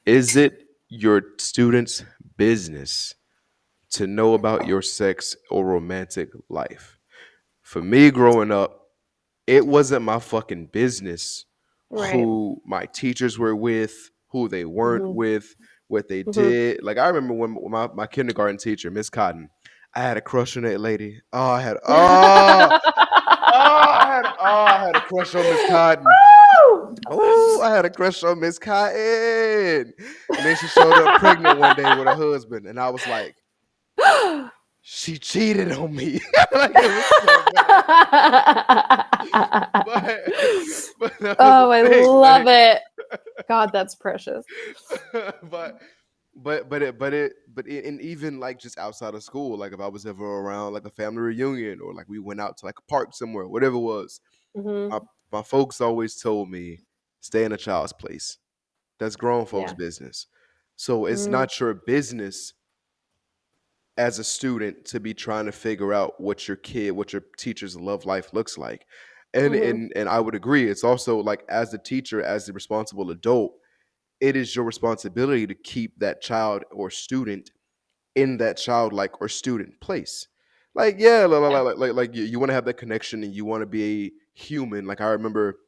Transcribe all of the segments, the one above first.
Is it your student's business to know about your sex or romantic life? For me growing up, it wasn't my fucking business Right. who my teachers were with, who they weren't Mm-hmm. with, what they Mm-hmm. did. Like I remember when my kindergarten teacher, Miss Cotton, I had a crush on that lady. I had a crush on Miss Cotton. Woo! Oh, I had a crush on Miss Cotton. And then she showed up pregnant one day with her husband, and I was like, she cheated on me. Like it was so bad. But but that was the Oh, I thing. love it. God, that's precious. But and even like just outside of school, like if I was ever around like a family reunion or like we went out to like a park somewhere, whatever it was, Hmm. my my folks always told me stay in a child's place. That's grown folks' Yeah. business. So it's Mm, not your business as a student to be trying to figure out what your teacher's love life looks like. And hmm. and I would agree. It's also like as the teacher, as the responsible adult, it is your responsibility to keep that child or student in that childlike or student place. Like, yeah, Yeah. like you want to have that connection and you want to be a human. Like I remember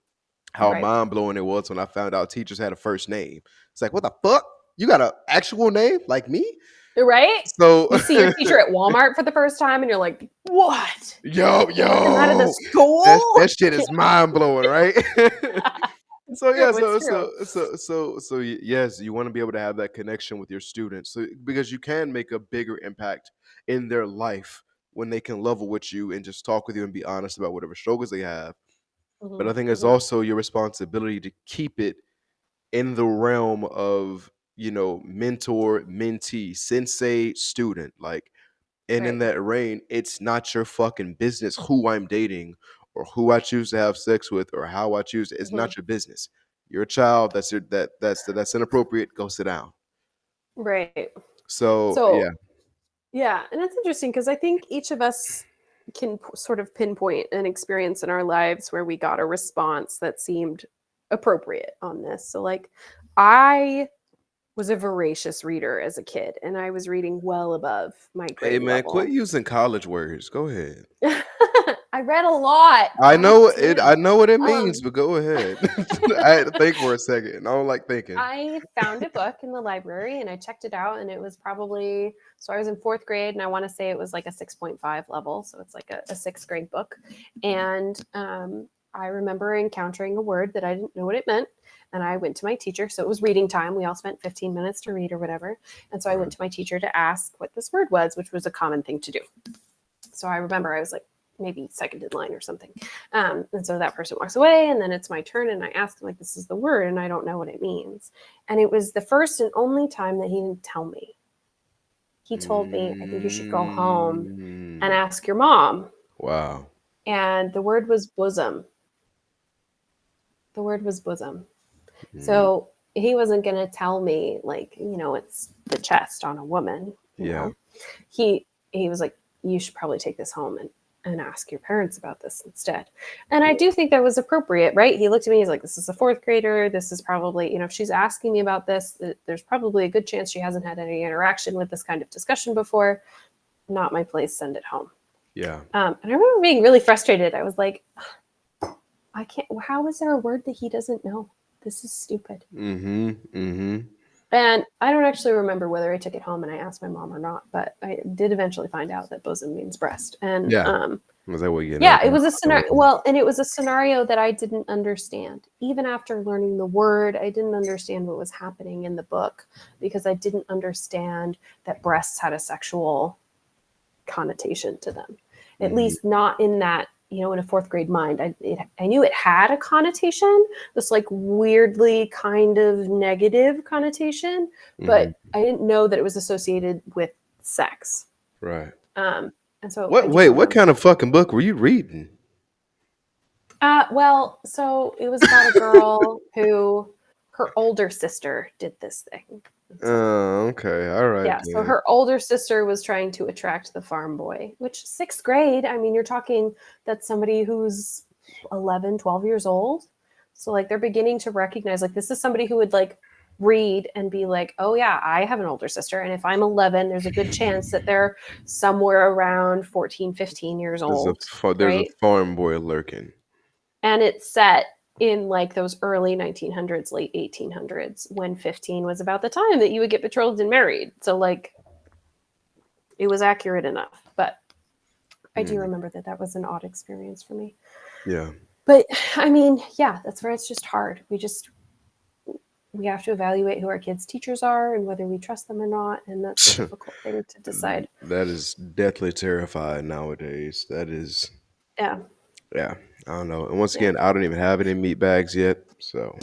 how Right. mind blowing it was when I found out teachers had a first name. It's like, what the fuck? You got an actual name like me? Right? So You see your teacher at Walmart for the first time and you're like, what? You're working out of the yo, school? that shit is mind blowing, right? It's So true. yeah, It's true. yes, you want to be able to have that connection with your students, so because you can make a bigger impact in their life when they can level with you and just talk with you and be honest about whatever struggles they have. But Hmm. I think it's Hmm. also your responsibility to keep it in the realm of mentor, mentee, sensei, student, like. And in Right. that reign, it's not your fucking business who I'm dating or who I choose to have sex with or how I choose. It's Hmm. not your business. You're a child. That's inappropriate. Go sit down. Right. So So, yeah, yeah. And it's interesting because I think each of us can sort of pinpoint an experience in our lives where we got a response that seemed appropriate on this. So, like, I was a voracious reader as a kid, and I was reading well above my hey grade man, quit level. using college words. Go ahead. I read a lot. I God know it. I damn. know what it means, Um, but go ahead. I had to think for a second. I don't like thinking. I found a book in the library and I checked it out, and it was probably, so I was in fourth grade, and I want to say it was like a 6.5 level. So it's like a sixth grade book. And I remember encountering a word that I didn't know what it meant. And I went to my teacher. So it was reading time. We all spent 15 minutes to read or whatever. And so I went Right. to my teacher to ask what this word was, which was a common thing to do. So I remember I was like maybe second in line or something. And so that person walks away, and then it's my turn, and I ask him, like, this is the word, and I don't know what it means. And it was the first and only time that he didn't tell me. He told me, I think you should go home and Mm, ask your mom. wow. And the word was bosom. The word was bosom. Mm, So he wasn't going to tell me, like, it's the chest on a woman, yeah. he was like, you should probably take this home and ask your parents about this instead. And I Yeah. do think that was appropriate, right? He looked at me, he's like, this is a fourth grader. This is probably, if she's asking me about this, there's probably a good chance she hasn't had any interaction with this kind of discussion before. Not my place, send it home. Yeah. And I remember being really frustrated. I was like, I can't, how is there a word that he doesn't know? This is stupid. Mm-hmm. Mm-hmm. And I don't actually remember whether I took it home and I asked my mom or not, but I did eventually find out that bosom means breast. And Yeah. Was that what you know? yeah, it was a scenario. Well, and it was a scenario that I didn't understand. Even after learning the word, I didn't understand what was happening in the book because I didn't understand that breasts had a sexual connotation to them. At Mm-hmm. least not in that, in a fourth grade mind. I knew it had a connotation, this like weirdly kind of negative connotation, Mm-hmm. but I didn't know that it was associated with sex. Right. Um, and so I What? do Wait. What remember. kind of fucking book were you reading? Well, so it was about a girl who her older sister did this thing. And so Oh, okay. All right yeah, so then. her older sister was trying to attract the farm boy, which sixth grade, I mean, you're talking that's somebody who's 11, 12 years old. So like they're beginning to recognize like this is somebody who would like read and be like, oh yeah, I have an older sister, and if I'm 11, there's a good chance that they're somewhere around 14, 15 years old, There's a right? farm boy lurking. And it's set in like those early 1900s, late 1800s, when 15 was about the time that you would get betrothed and married. So like it was accurate enough. But I do Mm, remember that that was an odd experience for me. yeah. But I mean, yeah, that's where it's just hard. We have to evaluate who our kids' teachers are and whether we trust them or not, and that's a difficult thing to decide. That is deathly terrifying nowadays. That is, Yeah, yeah, I don't know. And once yeah. again, I don't even have any meat bags yet, so